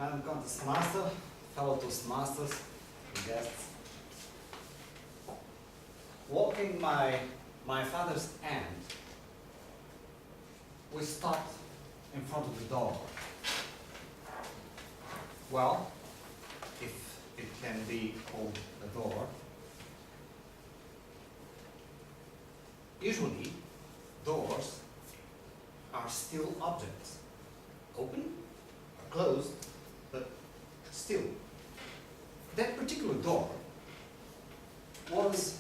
Madam Contest Master, fellow Toastmasters, and guests. Walking my father's aunt, we stopped in front of the door. Well, if it can be called a door. Usually, doors are still objects, open or closed, but still. That particular door was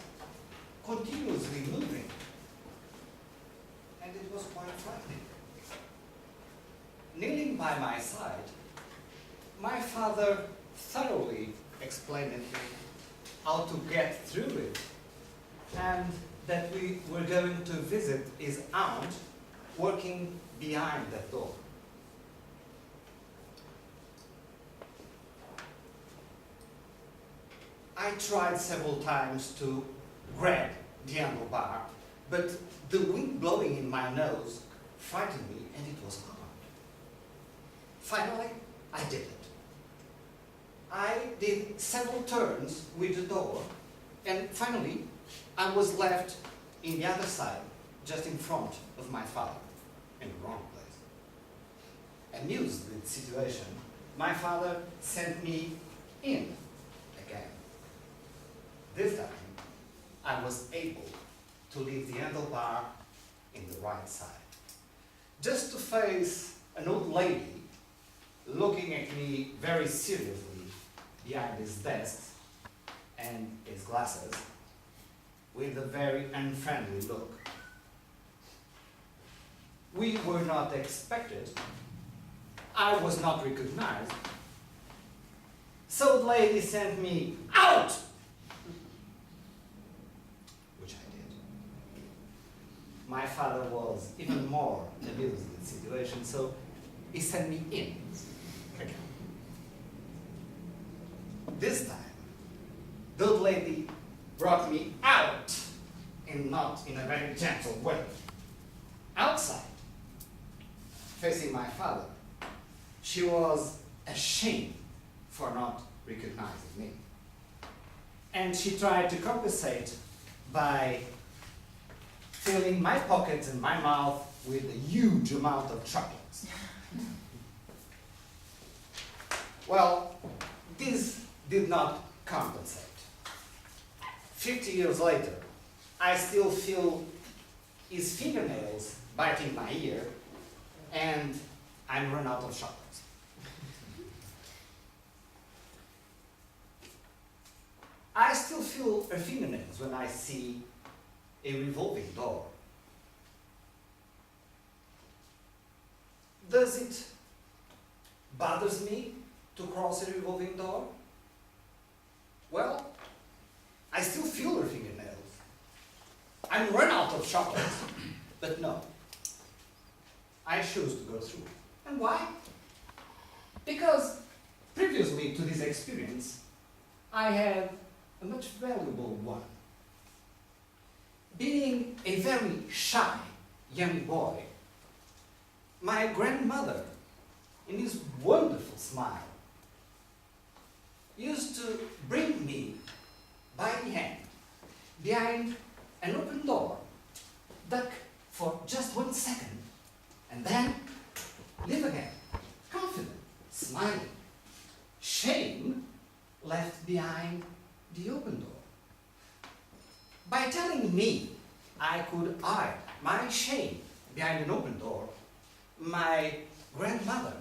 continuously moving, and it was quite frightening. Kneeling by my side, my father thoroughly explained to me how to get through it, and that we were going to visit his aunt working behind that door. I tried several times to grab the handlebar, but the wind blowing in my nose frightened me, and it was hard. Finally, I did it. I did several turns with the door, and finally, I was left in the other side, just in front of my father, in the wrong place. Amused with the situation, my father sent me in again. This time, I was able to leave the handlebar in the right side, just to face an old lady looking at me very seriously behind his desk and his glasses, with a very unfriendly look. We were not expected. I was not recognized. So the lady sent me out, which I did. My father was even more amused with the situation, so he sent me in again. This time, the old lady brought me out, and not in a very gentle way. Outside, facing my father, she was ashamed for not recognizing me. And she tried to compensate by filling my pockets and my mouth with a huge amount of chocolates. Well, this did not compensate. 50 years later, I still feel his fingernails biting my ear, and I'm run out of chocolates. I still feel her fingernails when I see a revolving door. Does it bothers me to cross a revolving door? Well, I still feel her fingernails. I'm run out of chocolates, but no. I choose to go through. And why? Because previously to this experience, I had a much valuable one. Being a very shy young boy, my grandmother, in his wonderful smile, used to bring me by the hand behind an open door, duck for just 1 second, and then live again, confident, smiling. Shame left behind the open door. By telling me I could hide my shame behind an open door, my grandmother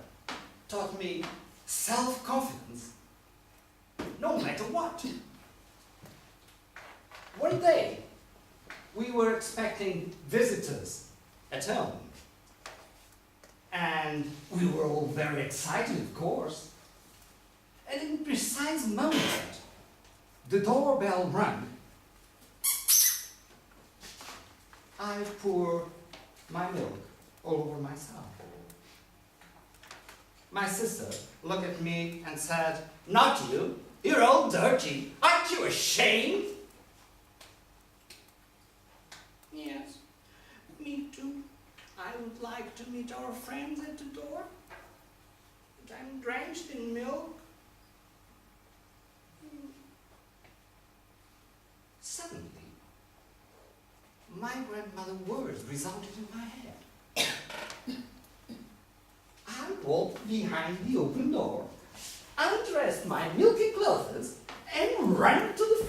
taught me self-confidence no matter what. One day, we were expecting visitors at home, and we were all very excited, of course. And in the precise moment, the doorbell rang. I pour my milk all over myself. My sister looked at me and said, "Not you, you're all dirty. Aren't you ashamed?" "Yes, me too. I would like to meet our friends at the door, but I I'm drenched in milk. Suddenly, my grandmother's words resounded in my head. I walked behind the open door, undressed my milky clothes, and ran to the